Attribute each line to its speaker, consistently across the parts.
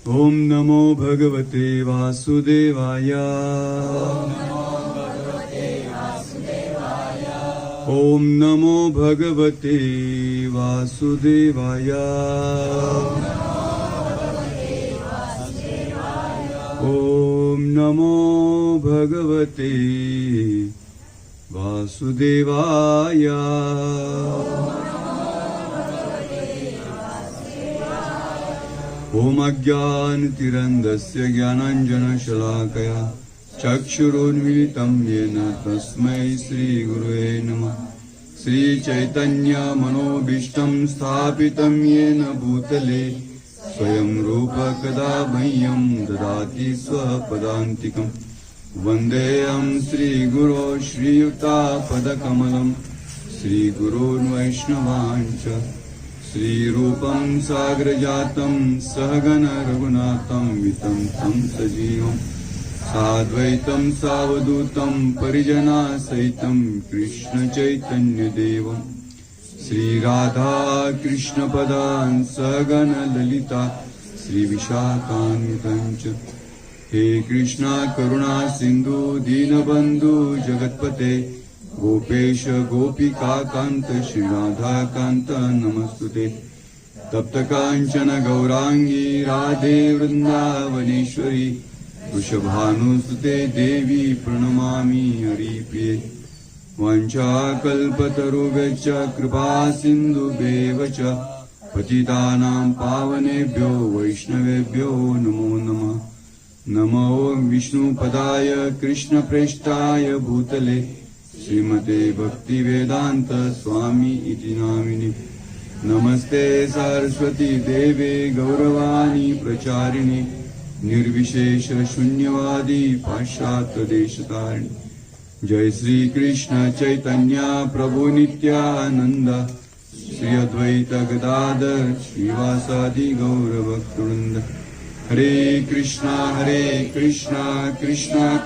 Speaker 1: ओम नमो भगवते वासुदेवाय। ओम नमो भगवते वासुदेवाय। ओम नमो भगवते वासुदेवाय। ओम अज्ञानतिरन्धस्य ज्ञानाञ्जनशलाकया चक्षुरुन्मीलितं येन तस्मै श्रीगुरुवे नमः। श्रीचैतन्यमनोभीष्टं स्थापितं येन भूतले स्वयं रूप कदा मह्यं ददाति स्वपदान्तिकम्। वन्देऽहं श्रीगुरो श्रीयुतापदकमलं श्रीगुरून् वैष्णवांश्च श्रीरूपं साग्रजातं सहगण रघुनाथं वितं तं सजीवं साद्वैतं सावधूतं परिजनासहितं कृष्णचैतन्यदेवं श्रीराधा कृष्णपदान् सहगण ललिता श्रीविशाखान्वितं च। हे कृष्णा करुणा सिन्धु दीनबन्धु जगत्पते गोपेश गोपिकान्त श्रीराधाकान्त नमस्तुते। तप्त काञ्चन गौरांगी राधे वृन्दावनेश्वरी वृषभानुसुते देवी प्रणमामि हरिप्रिये। वाञ्छाकल्पतरुभ्यश्च कृपा सिन्धुभ्येव च पतितानां पावनेभ्यो वैष्णवेभ्यो नमो नमः। नमो विष्णुपदाय कृष्णप्रेष्ठाय भूतले श्रीमते भक्तिवेदांत स्वामी इति नामिने। नमस्ते सरस्वती देवे गौरवाणी प्रचारिणे निर्विशेष शून्यवादी पाश्चात्य देशतारिणे। जय श्री कृष्ण चैतन्य प्रभु नित्यानंद श्री अद्वैत गदाधर श्रीवासादि गौरभक्तवृंद। हरे कृष्णा कृष्णा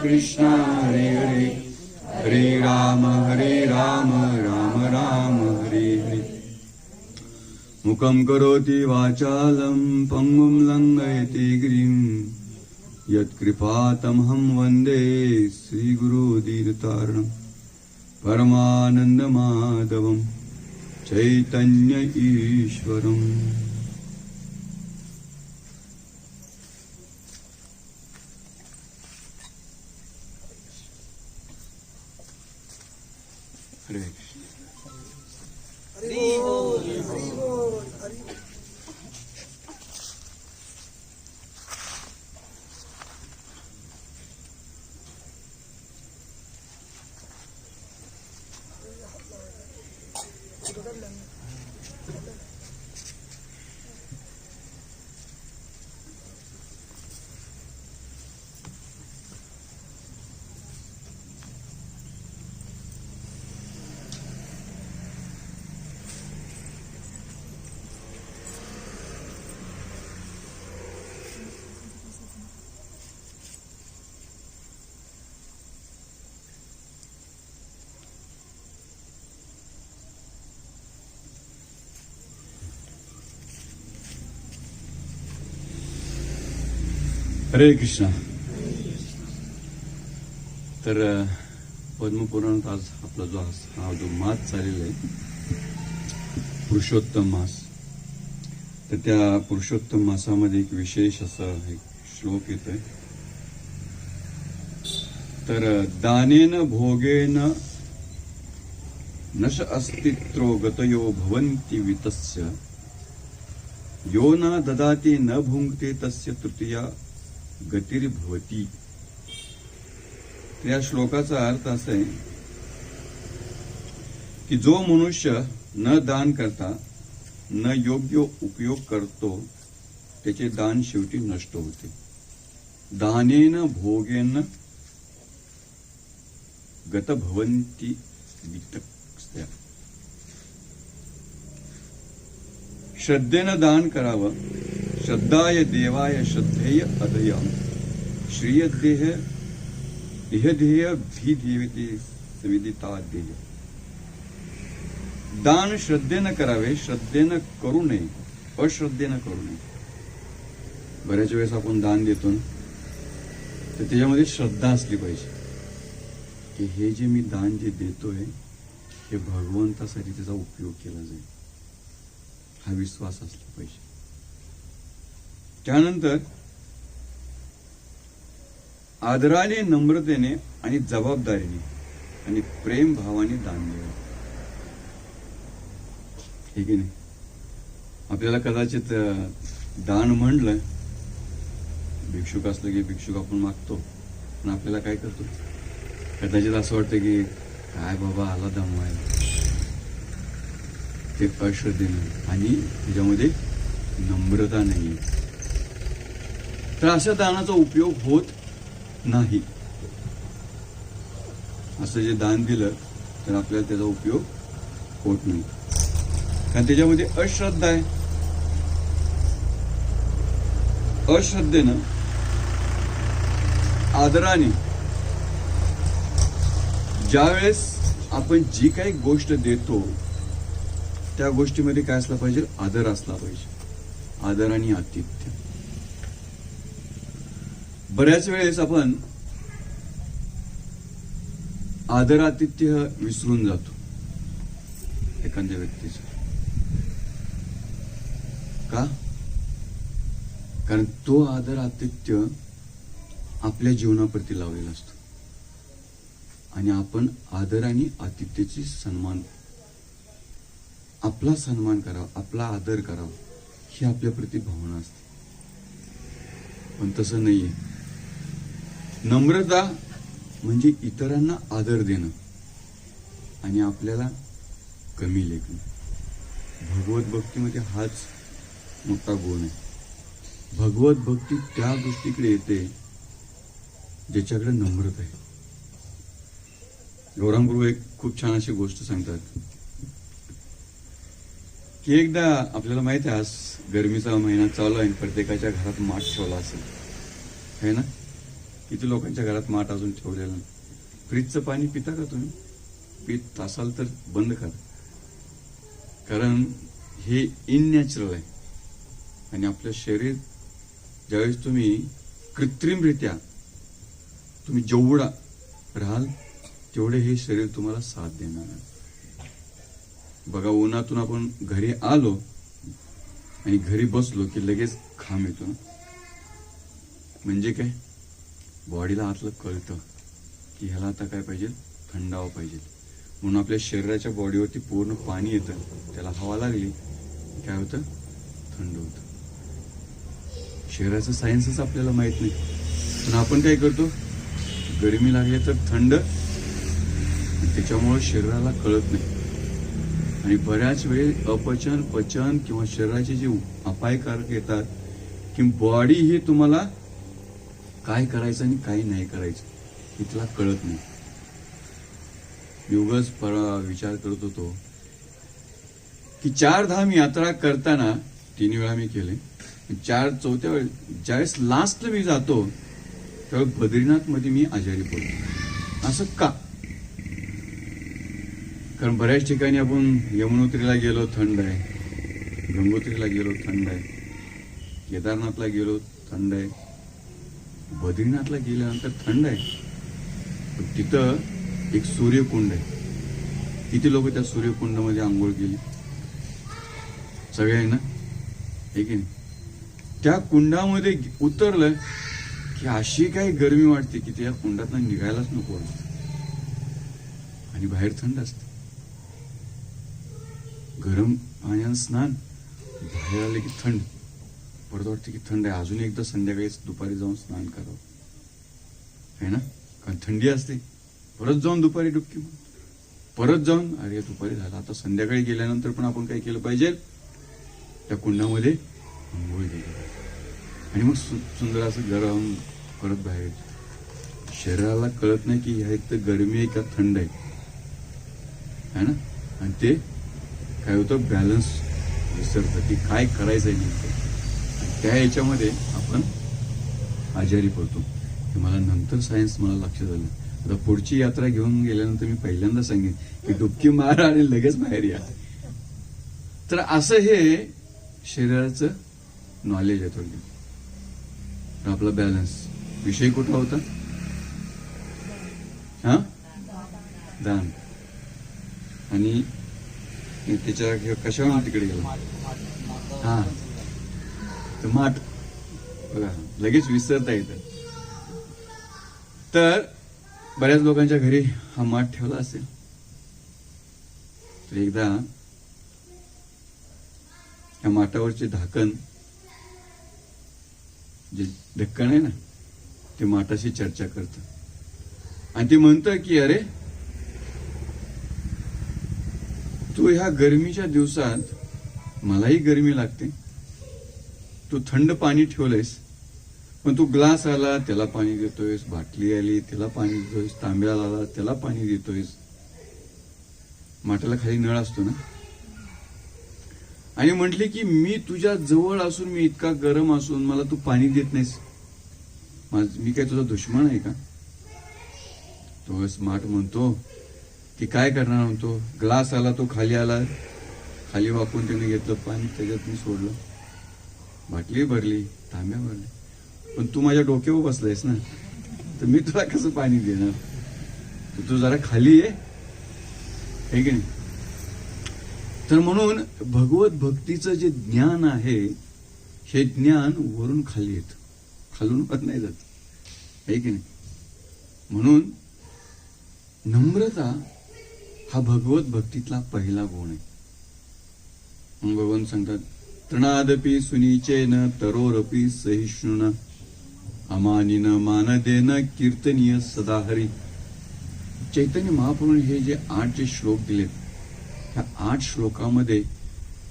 Speaker 1: कृष्णा हरे हरे हरे राम राम राम हरे हरे। मुखं करोति वाचालं पंगुं लंघयति गिरिं यत्कृपातमहं वन्दे श्रीगुरुदीनतारणं परमानन्दमाधवं चैतन्य ईश्वरम्। हरे कृष्ण।
Speaker 2: हरि बोल हरि बोल हरि।
Speaker 1: हरे कृष्ण। तर पद्मपुराणात आज आपला जो मास चाललेला आहे पुरुषोत्तम मास, तर त्या पुरुषोत्तम मासामध्ये एक विशेष असा एक श्लोक येतोय। तर दानेन भोगेन नश अस्तित्रो गतयो भवन्ति वितस्य यो न ददाति न भुंक्ते तस्य तृतीया गतिर्भवती। या श्लोकाचा अर्थ असा आहे की जो मनुष्य न दान करता न योग्य उपयोग करतो त्याचे दान शेवटी नष्ट होते। दानेन भोगेन गत भवन्ति वितस्या। श्रद्धेनं दान करावं। श्रद्धाय देवाय श्रद्धेय अदयम् श्रियदेह इहदेह भिदेवते सविदिता देय। दान श्रद्धेनं करावे, श्रद्धेनं करू नये, अश्रद्धेनं करू नये। बऱ्याच वेळेस आपण दान देतो ना, तर त्याच्यामध्ये श्रद्धा असली पाहिजे की हे जे मी दान जे देतोय हे भगवंतासाठी त्याचा उपयोग केला जाईल, हा विश्वास असला पाहिजे. त्यानंतर आदराने, नम्रतेने आणि जबाबदारीने आणि प्रेम भावाने दान द्यावे. हे की नाही? आपल्याला कदाचित दान म्हणलं, भिक्षुक असलं की भिक्षुक आपण मागतो, पण आपल्याला काय करतो, कदाचित असं वाटतं की काय बाबा आला दमवायला, ते अश्रद्धेनं आणि त्याच्यामध्ये नम्रता नाही. तर अशा दानाचा उपयोग होत नाही. असं जे दान दिलं तर आपल्याला त्याचा उपयोग होत नाही, कारण त्याच्यामध्ये अश्रद्धा आहे. अश्रद्धेनं, आदराने, ज्यावेळेस आपण जी काही गोष्ट देतो त्या गोष्टीमध्ये काय असला पाहिजे, आदर असला पाहिजे. आदर आणि आतिथ्य. बऱ्याच वेळेस आपण आदर आतिथ्य विसरून जातो एखाद्या व्यक्तीचं. का? कारण तो आदर आतिथ्य आपल्या जीवनाप्रती लावलेला असतो आणि आपण आदर आणि आतिथ्याची सन्मान, आपला सन्मान करावा, आपला आदर करावा, ही आपल्याप्रती भावना असते. पण तसं नाहीये. नम्रता म्हणजे इतरांना आदर देणं आणि आपल्याला कमी लेखणं. भगवत भक्तीमध्ये हाच मोठा गुण आहे. भगवत भक्ती त्या गोष्टीकडे येते ज्याच्याकडे नम्रता आहे. गौरांग गुरु एक खूप छान अशी गोष्ट सांगतात की एकदा आपल्याला माहिती आहे, आज गरमीचा महिना चालू आहे, प्रत्येकाच्या घरात माठ ठेवला असेल, है ना? किती लोकांच्या घरात माठ अजून ठेवलेला नाही. फ्रीजचं पाणी पिता का तुम्ही? पित असाल तर बंद करा, कारण हे इननॅचरल आहे. आणि आपलं शरीर ज्यावेळेस तुम्ही कृत्रिमरित्या तुम्ही जेवढा राहाल तेवढे हे शरीर तुम्हाला साथ देणार आहे. बघा, उन्हातून आपण घरी आलो आणि घरी बसलो की लगेच घाम येतो ना. म्हणजे काय, बॉडीला आतलं कळतं की ह्याला आता काय पाहिजे, थंडावा पाहिजे. म्हणून आपल्या शरीराच्या बॉडीवरती पूर्ण पाणी येतं, त्याला हवा लागली काय होतं, थंड होतं. शरीराचं सायन्सच आपल्याला माहित नाही, पण आपण काय करतो, गरमी लागली तर थंड, त्याच्यामुळे शरीराला कळत नाही. आणि बऱ्याच वेळी अपचन, पचन किंवा शरीराचे जे अपायकारक येतात की बॉडी ही तुम्हाला काय करायचं आणि काय नाही करायचं हे तिला कळत नाही. युगच विचार करत होतो की 4 धाम यात्रा करताना 3 वेळा मी केले, 4-4थ्या वेळेस ज्यावेळेस लास्टला मी जातो त्यावेळेस बद्रीनाथ मध्ये मी आजारी पडतो. असं का? कारण बऱ्याच ठिकाणी आपण यमुनोत्रीला गेलो थंड आहे, गंगोत्रीला गेलो थंड आहे, केदारनाथला गेलो थंड आहे, बद्रीनाथला गेल्यानंतर थंड आहे. पण तिथं एक सूर्यकुंड आहे. किती लोक त्या सूर्यकुंडामध्ये आंघोळ केली? सगळे आहे ना, हे की नाही? त्या कुंडामध्ये उतरलं की अशी काही गरमी वाटते की त्या कुंडातनं निघायलाच नको वाटतं. आणि बाहेर थंड असते. गरम पाण्यानं स्नान, बाहेर आले की थंड, परत वाटते की थंड आहे, अजून एकदा संध्याकाळी दुपारी जाऊन स्नान करावं, है ना? कारण थंडी असते. परत जाऊन दुपारी डुबकी, परत जाऊन अरे दुपारी झाला, आता संध्याकाळी गेल्यानंतर पण आपण काय केलं पाहिजे, त्या कुंडामध्ये आंघोळ केली आणि मग सुंदर असं गरम परत बाहेर. शरीराला कळत नाही की ह्या एक तर गरमी आहे का थंड आहे, है ना? आणि ते काय होतं, बॅलन्स विसरतं की काय करायचं आहे नेमकं. त्या याच्यामध्ये आपण आजारी पडतो. हे मला नंतर सायन्स मला लक्षात आलं. आता पुढची यात्रा घेऊन गेल्यानंतर मी पहिल्यांदा सांगेन की डुबकी मारा आणि लगेच बाहेर या. तर असं हे शरीराचं नॉलेज आहे थोडं. आपला बॅलन्स. विषय कुठला होता? हा, दान. आणि त्याच्या कशावर तिकडे गेला? हा, तर माठ. बघा, लगेच विसरता येतं. तर बऱ्याच लोकांच्या घरी हा माठ ठेवला असेल. तर एकदा या माठावरचे झाकण, जे ढक्कन आहे ना, ते माठाशी चर्चा करतं आणि ते म्हणतं की अरे, तू ह्या गरमीच्या दिवसात, मलाही गरमी लागते, तू थंड पाणी ठेवलंयस, पण तू ग्लास आला त्याला पाणी देतोयस, बाटली आली त्याला पाणी देतोयस, तांब्या आला त्याला पाणी देतोयस. माठाला खाली नळ असतो ना. आणि म्हटले की मी तुझ्या जवळ असून, मी इतका गरम असून मला तू पाणी देत नाहीस, मी काय तुझा दुश्मन आहे का? तो स्मार्ट म्हणतो की काय करणार, म्हणतो ग्लास आला, तो खाली आला, खाली वाकून त्याने घेतलं पाणी, त्याच्यात मी सोडलं, बाटली भरली, तांब्या भरली, पण तू माझ्या डोक्यावर बसलायस ना, तर मी तुला कसं पाणी देणार? तू जरा खाली आहे की नाही? तर म्हणून भगवत भक्तीचं जे ज्ञान आहे, हे ज्ञान वरून खाली येत, खालून वर नाही जात, आहे की नाही? म्हणून नम्रता हा भगवत भक्तीतला पहिला गुण आहे. म्हणून भगवान सांगतात, तृणादपि सुनीचेन तरोरपि सहिष्णुना अमानिन मानदेन कीर्तनीय सदा हरी. चैतन्य महाप्रभूंनी हे जे 8 जे श्लोक दिलेत, ह्या 8 श्लोकामध्ये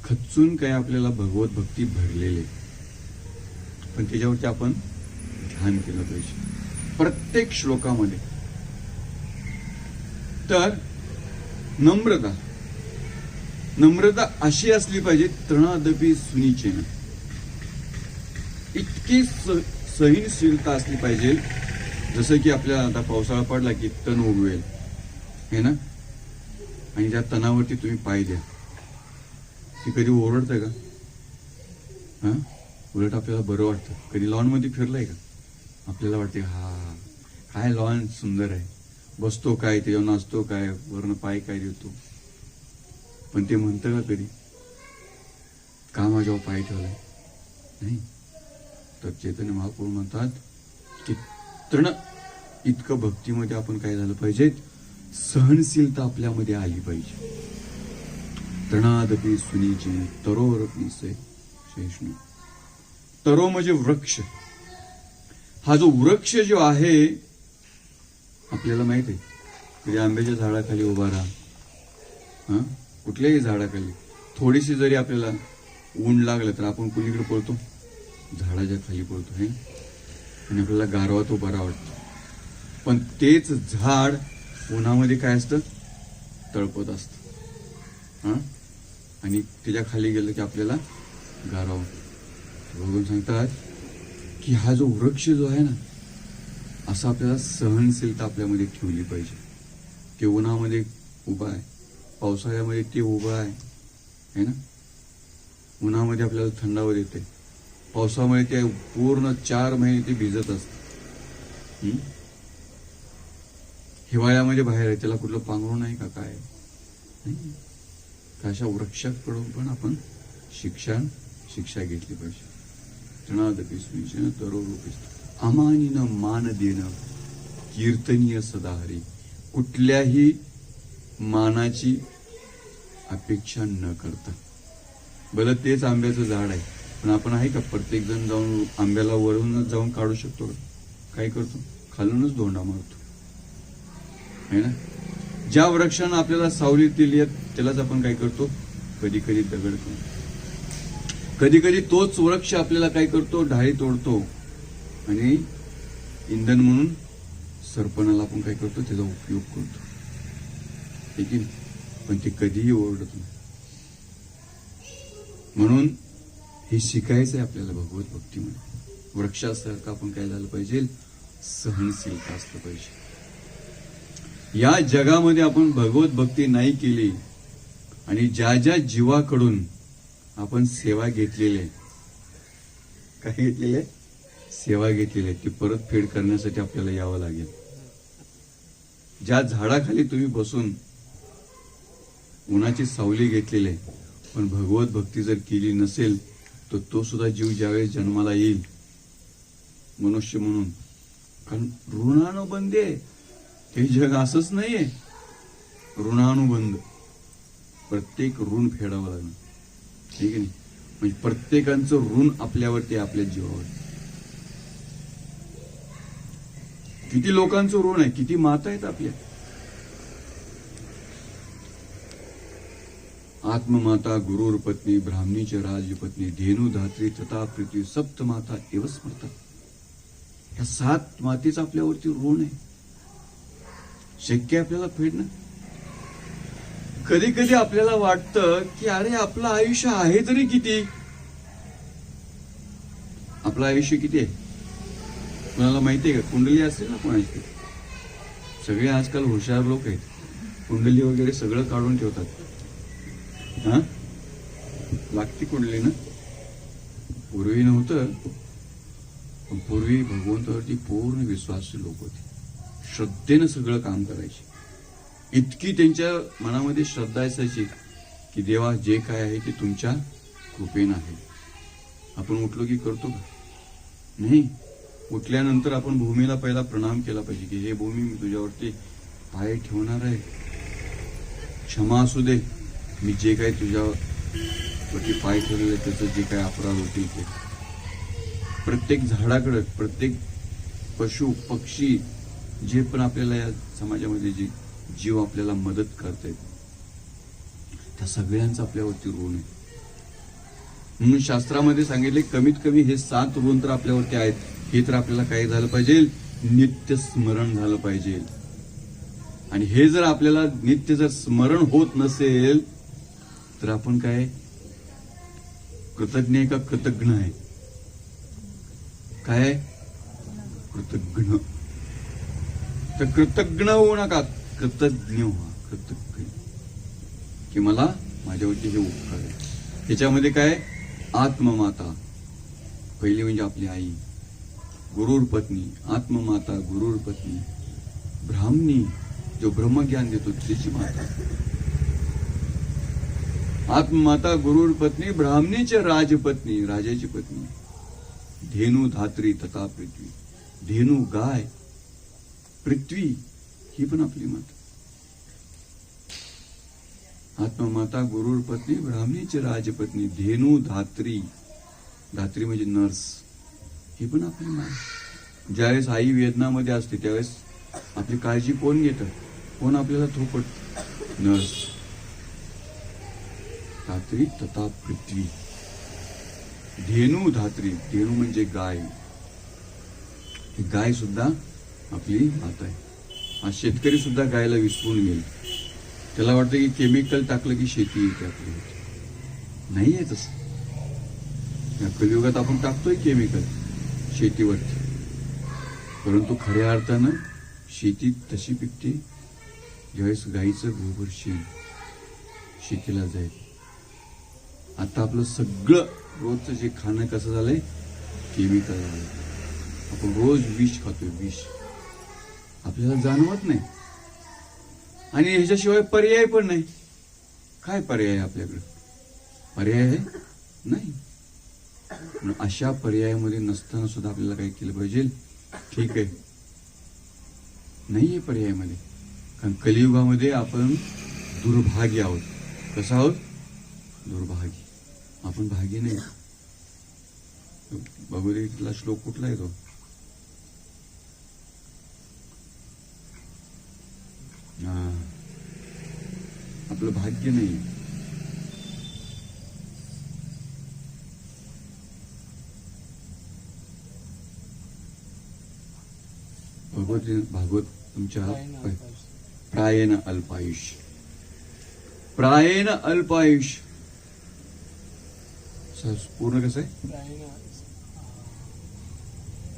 Speaker 1: खच्चून काय आपल्याला भगवत भक्ती भरलेले, पण त्याच्यावरती आपण ध्यान केलं पाहिजे प्रत्येक श्लोकामध्ये. तर नम्रता अशी असली पाहिजे, तृणादपि सुनीचेन, इतकी सहनशीलता असली पाहिजे, जसं की आपल्याला आता पावसाळा पडला की तण उगवेल, हे ना, आणि त्या तणावरती तुम्ही पाय द्या, ती कधी ओरडतंय का? हा, उलट आपल्याला बरं वाटतं. कधी लॉन मध्ये फिरलाय का? आपल्याला वाटते हा काय लॉन सुंदर आहे, बसतो काय, त्याच्यावर नाचतो काय, वरनं पाय काय देतो. पण ते म्हणतं का कधी, का माझ्यावर पाय ठेवलाय? नाही. तर चैतन्य महाप्रभू म्हणतात की तृण इतकं भक्तीमध्ये आपण काय झालं पाहिजे, सहनशीलता आपल्यामध्ये आली पाहिजे. तृणादपि सुनीचे तरोरपि सहिष्णु. तरो म्हणजे वृक्ष. हा जो वृक्ष जो आहे, आपल्याला माहित आहे, कधी आंब्याच्या झाडाखाली उभा राहा, कुठल्याही झाडाखाली थोडीशी जरी आपल्याला ऊन लागलं तर आपण कुणीकडे पळतो? झाडाच्या खाली पळतो, हे, आणि आपल्याला गारवा तो बरा वाटतो. पण तेच झाड उन्हामध्ये काय असतं, तळपत असतं, आणि त्याच्या खाली गेलं की आपल्याला गारवा वाटतो. भगवान सांगतात की हा जो वृक्ष जो आहे ना, असं आपल्याला सहनशीलता आपल्यामध्ये ठेवली पाहिजे. ते उन्हामध्ये उभा आहे, पावसाळ्यामध्ये ते उभं आहे ना, उन्हामध्ये आपल्याला थंडावा देते, पावसामुळे ते पूर्ण 4 महिने ते भिजत असत, हिवाळ्यामध्ये बाहेर आहे, त्याला कुठलं पांघरून नाही का काय नाही. अशा वृक्षाकडून पण आपण शिक्षा घेतली पाहिजे. तृणादपि सुनीचेन तरोरपि अमानिन मान देणं कीर्तनीय सदा हरी. कुठल्याही मानाची अपेक्षा न करता. भलं तेच आंब्याचं झाड आहे, पण आपण आहे का प्रत्येक जण जाऊन आंब्याला वरूनच जाऊन काढू शकतो का? काय करतो? खालूनच धोंडा मारतो, है ना. ज्या वृक्षानं आपल्याला सावली दिली आहे त्यालाच आपण काय करतो, कधी कधी दगड करतो, कधी कधी तोच वृक्ष आपल्याला काय करतो, ढाळी तोडतो, आणि इंधन म्हणून सरपणाला आपण काय करतो, त्याचा उपयोग करतो, ठीक आहे. पण ते कधीही ओरडत नाही. म्हणून हे शिकायचं आहे आपल्याला भगवत भक्तीमध्ये. वृक्षासारखं आपण काय झालं पाहिजे, सहनशीलता असलं पाहिजे. या जगामध्ये आपण भगवत भक्ती नाही केली आणि ज्या ज्या जीवाकडून आपण सेवा घेतलेली आहे, काय घेतलेली आहे, सेवा घेतलेली आहे ती परतफेड करण्यासाठी आपल्याला यावं लागेल. ज्या झाडाखाली तुम्ही बसून उन्हाची सावली घेतलेली आहे पण भगवत भक्ती जर केली नसेल तर तो सुद्धा जीव ज्यावेळेस जन्माला येईल मनुष्य म्हणून, कारण ऋणानुबंध आहे हे जग, असंच नाहीये. ऋणानुबंध, प्रत्येक ऋण फेडावं लागणं, ठीक आहे. म्हणजे प्रत्येकाचं ऋण आपल्यावरती, आपल्या जीवावर. किती लोकांचं ऋण आहे, किती माता आहेत आपल्या. आत्ममाता गुरुर पत्नी ब्राह्मणीच राजपत्नी धेनु धात्री तथा पृथ्वी सप्त माता एव स्मरतात. ह्या 7 मातेचं आपल्यावरती ऋण आहे, शक्य आहे आपल्याला फेडणं. कधी कधी आपल्याला वाटतं की अरे आपलं आयुष्य आहे तरी किती, आपलं आयुष्य किती आहे कुणाला माहितीये का? कुंडली असेल ना कोणाची, सगळे आजकाल हुशार लोक आहेत, कुंडली वगैरे सगळं काढून ठेवतात. हा लागती कुंडली ना, पूर्वी नव्हतं. पण पूर्वी भगवंतावरती पूर्ण विश्वासू लोक होते, श्रद्धेनं सगळं काम करायचे. इतकी त्यांच्या मनामध्ये श्रद्धा असायची की देवा जे काय आहे ते तुमच्या कृपेनं आहे. आपण उठलो की करतो का? नाही. उठल्यानंतर आपण भूमीला पहिला प्रणाम केला पाहिजे की हे भूमी मी तुझ्यावरती पाय ठेवणार आहे, क्षमा असू दे, मी जे काही तुझ्यावरती पाय ठेवलेले त्याचं जे काही अपराध होतील ते. प्रत्येक झाडाकडे, प्रत्येक पशु पक्षी जे पण आपल्याला या समाजामध्ये जे जीव आपल्याला मदत करतायत त्या सगळ्यांचं आपल्यावरती ऋण आहे. म्हणून शास्त्रामध्ये सांगितले कमीत कमी हे 7 ऋण तर आपल्यावरती आहेत. हे तर आपल्याला काय झालं पाहिजे, नित्य स्मरण झालं पाहिजे. आणि हे जर आपल्याला नित्य जर स्मरण होत नसेल तर आपण काय कृतज्ञ आहे का कृतज्ञ आहे? काय कृतज्ञ. तर कृतज्ञ होऊ नका, कृतज्ञ व्हा. कृतज्ञ की मला माझ्यावरती हे उपकार आहे. त्याच्यामध्ये काय, आत्ममाता पहिली म्हणजे आपली आई, गुरुर पत्नी, आत्ममाता गुरुर पत्नी, ब्राह्मणी जो ब्रह्मज्ञान देतो त्याची माता, आत्ममाता गुरुर पत्नी ब्राह्मणीच राजपत्नी राजाची पत्नी, धेनु धात्री तथा पृथ्वी. धेनु गाय, पृथ्वी ही पण आपली माता. आत्ममाता गुरुर पत्नी ब्राह्मणीच राजपत्नी, धेनु धात्री, धात्री म्हणजे नर्स, ही पण आपली माता. ज्यावेळेस आई वेदनामध्ये असते त्यावेळेस आपली काळजी कोण घेतं, कोण आपल्याला थोपट, नर्स. धात्री तथा पृथ्वी, धेनु धात्री, धेनु म्हणजे गाय. ही गाय सुद्धा आपली माता आहे. आज शेतकरी सुद्धा गायला विसरून गेले. त्याला वाटतं की केमिकल टाकलं की शेती येते आपली. नाही आहे तसं. या कलियुगात आपण टाकतोय केमिकल शेतीवरती, परंतु खऱ्या अर्थानं शेती तशी पिकते ज्यावेळेस गाईचं गोबर शेण शेतीला जाईल. आता आपलं सगळं रोजचं जे खाणं कसं झालंय, केमिकल झालंय. आपण रोज विष खातोय, विष आपल्याला जाणवत नाही. आणि ह्याच्याशिवाय पर्याय पण नाही. काय पर्याय आहे आपल्याकडे? पर्याय आहे नाही. अशा पर्यायामध्ये नसताना सुद्धा आपल्याला काय केलं पाहिजे, ठीक आहे नाहीये पर्यायामध्ये. कारण कलियुगामध्ये आपण दुर्भाग्य आहोत. कसं आहोत? दुर्भाग्य. आपण भागी नाही. भगवद्गीतेतला श्लोक कुठला आहे तो? आपलं भाग्य नाही. भागवत तुमच्या प्रायेन अल्पायुष्य, प्रायेन अल्पायुष्य. पूर्ण कसं आहे?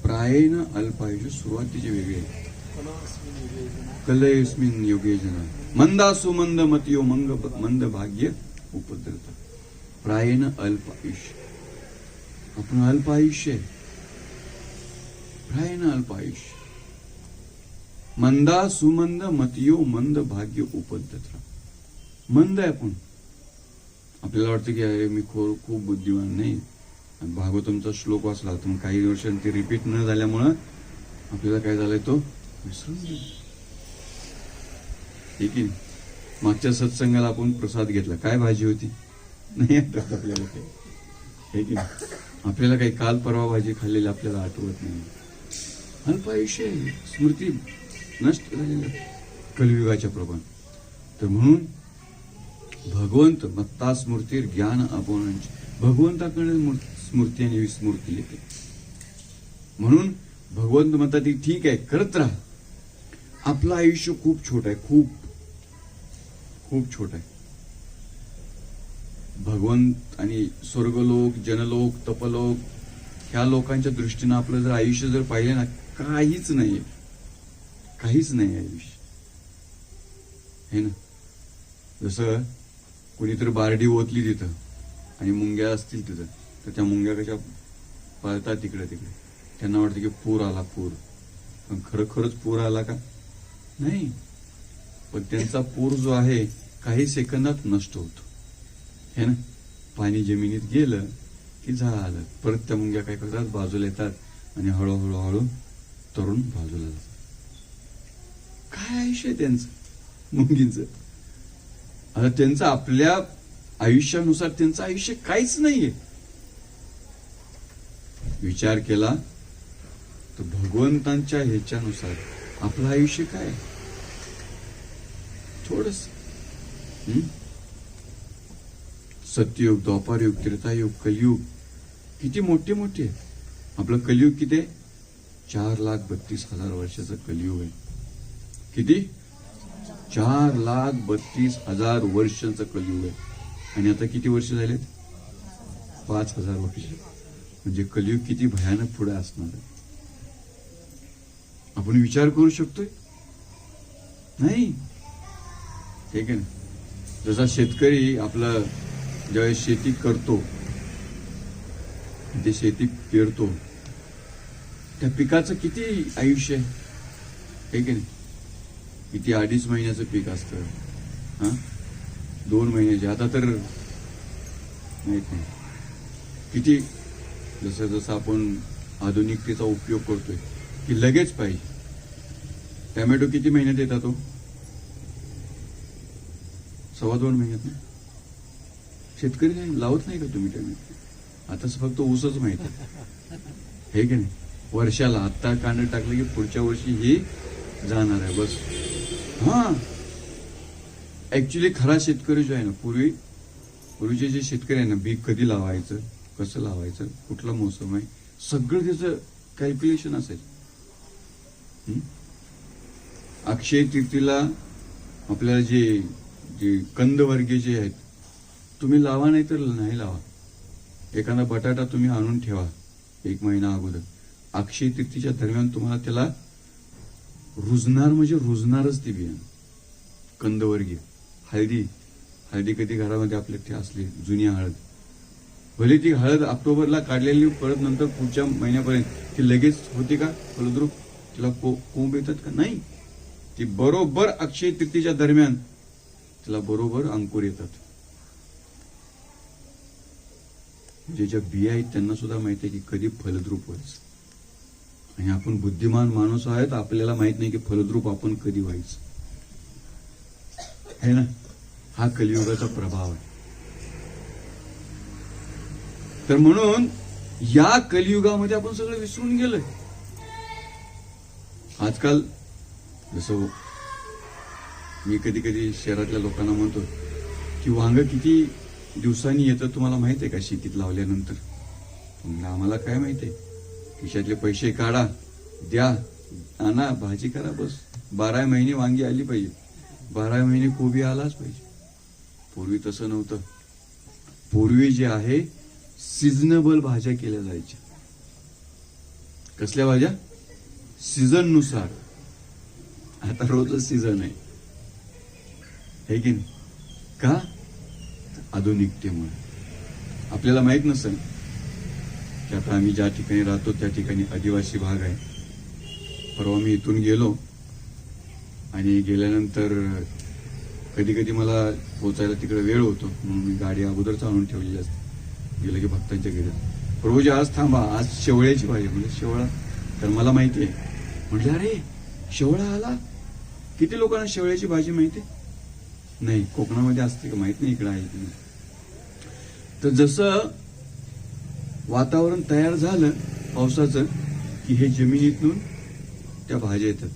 Speaker 1: प्रायेन अल्पायुष्य. सुरुवातीचे वेगळे आहे. कलयस्मिन योगे जना मंदासु मंद मतियो मंद भाग्य उपद्रता. प्रायेन अल्प आयुष्य. आपण अल्प आयुष्य आहे. राहे ना अल्प आयुष्य. मंदा सुमंद मतियो मंद भाग्य उपद्यत. मंद आहे आपण. आपल्याला वाटतं की अरे मी खूप बुद्धिमान नाही. भागवतमचा श्लोक वाचला तर मग काही वर्षांनी ते रिपीट न झाल्यामुळं आपल्याला काय झालंय तो विसरून गेलो. ठीक आहे. मागच्या सत्संगाला आपण प्रसाद घेतला. काय भाजी होती नाही आठवत आपल्याला काही. हे की नाही? आपल्याला काही काल परवा भाजी खाल्लेली आपल्याला आठवत नाही. अल्प आयुष्य आहे. स्मृती नष्ट झालेली कलियुगाच्या प्रभाव. तर म्हणून भगवंत मत्ता स्मृतीर ज्ञान अपोनांची. भगवंताकडे स्मृती आणि विस्मृती येते. म्हणून भगवंत म्हणतात की ठीक आहे करत राहा. आपलं आयुष्य खूप छोट आहे. खूप खूप छोट आहे. भगवंत आणि स्वर्गलोक जनलोक तपलोक ह्या लोकांच्या दृष्टीनं आपलं जर आयुष्य जर पाहिलं ना काहीच नाहीये. काहीच नाही आयुष्य हे ना. जसं कोणीतरी बारडी ओतली तिथं आणि मुंग्या असतील तिथं तर त्या मुंग्या कशा पळतात तिकडे तिकडे. त्यांना वाटतं की पूर आला पूर. पण खरंच पूर आला का नाही. पण त्यांचा पूर जो आहे काही सेकंदात नष्ट होतो हे ना. पाणी जमिनीत गेलं की झालं. परत त्या मुंग्या काय करतात बाजूला येतात आणि हळूहळू तरुण बाजूला जातात. काय आयुष्य आहे त्यांचं मुंगींचं. आता त्यांचं आपल्या आयुष्यानुसार त्यांचं आयुष्य काहीच नाहीये. विचार केला तर भगवंतांच्या ह्याच्यानुसार आपलं आयुष्य काय थोडस. सत्ययुग द्वापारयुग त्रेतायुग कलियुग किती मोठे मोठे. आपलं कलियुग किती 4,32,000 वर्षाचं कलियुग आहे. किती 4,32,000 वर्षाचं कलियुग आहे. आणि आता किती वर्ष झालेत 5,000 वर्ष. म्हणजे कलियुग किती भयानक पुढे असणार आहे आपण विचार करू शकतोय नाही. ठीक आहे ना. जसा शेतकरी आपला ज्यावेळेस शेती करतो ते शेती पेरतो त्या पिकाचं किती आयुष्य आहे ठीक आहे. किती 2.5 महिन्याचं पीक असतं. 2 महिन्याचे. आता तर माहित नाही किती. जसं जसं आपण आधुनिकतेचा उपयोग करतोय की लगेच पाहिजे. टॅमॅटो किती महिन्यात येतात तो 2.25 महिन्यात ना. शेतकरी नाही लावत नाही का तुम्ही टॅमॅटो. आताच फक्त ऊसच माहित आहे हे की नाही. वर्षाला आता कांड टाकलं की पुढच्या वर्षी हे जाणार आहे बस. ऍक्च्युली खरा शेतकरी जो आहे ना पूर्वीचे जे शेतकरी आहे ना बी कधी लावायचं कसं लावायचं कुठला मोसम आहे सगळं त्याचं कॅल्क्युलेशन असायचं. अक्षय तृतीयेला आपल्याला जे कंदवर्गीय जे आहेत तुम्ही लावा नाही तर नाही लावा. एखादा बटाटा तुम्ही आणून ठेवा 1 महिना अगोदर. अक्षय तृतीयेच्या दरम्यान तुम्हाला त्याला रुजणार म्हणजे रुजणारच ते बियाणं. कंदवर्गीय हळदी कधी घरामध्ये आपल्या ते असली जुनी हळद भले ती हळद ऑक्टोबरला काढलेली परत नंतर पुढच्या महिन्यापर्यंत ती लगेच होती का फलद्रूप. तिला कोंब येतात का नाही. ती बरोबर अक्षय तृतीयेच्या दरम्यान तिला बरोबर अंकुर येतात. म्हणजे ज्या बिया आहेत त्यांना सुद्धा माहिती आहे की कधी फलद्रूप व्हायचं. आणि आपण बुद्धिमान माणूस आहेत आपल्याला माहित नाही की फलद्रूप आपण कधी व्हायचं है ना. हा कलियुगाचा प्रभाव आहे. तर म्हणून या कलियुगामध्ये आपण सगळं विसरून गेलोय. आजकाल जसं मी कधी कधी शहरातल्या लोकांना म्हणतो की वांग किती दिवसांनी येतं तुम्हाला माहित आहे का शेतीत लावल्यानंतर. आम्हाला काय माहितीये. खिशातले पैसे काढा द्या आणा भाजी करा बस. 12 महिने वांगी आली पाहिजे. 12 महिने कोबी आलाच पाहिजे. पूर्वी तसं नव्हतं. पूर्वी जे आहे सिजनेबल भाज्या केल्या जायच्या. कसल्या भाज्या सीझन नुसार. आता रोजच सीझन आहे हे की नाही. का आधुनिकतेमुळे. आपल्याला माहित नसेल की आता आम्ही ज्या ठिकाणी राहतो त्या ठिकाणी आदिवासी भाग आहे परवा मी इथून गेलो आणि गेल्यानंतर कधी कधी मला पोचायला तिकडे वेळ होतो म्हणून मी गाडी अगोदरच आणून ठेवलेली असते. गेलं की भक्तांच्या घरी प्रभूजी आज थांबा, आज शेवळ्याची भाजी. म्हणजे शेवळा तर मला माहिती आहे. म्हटलं अरे शेवळा आला. किती लोकांना शेवळ्याची भाजी माहिती नाही? कोकणामध्ये असते का माहित नाही, इकडे आहे की नाही. तर जसं वातावरण तयार झालं पावसाचं की हे जमिनीतून त्या भाज्या येतात.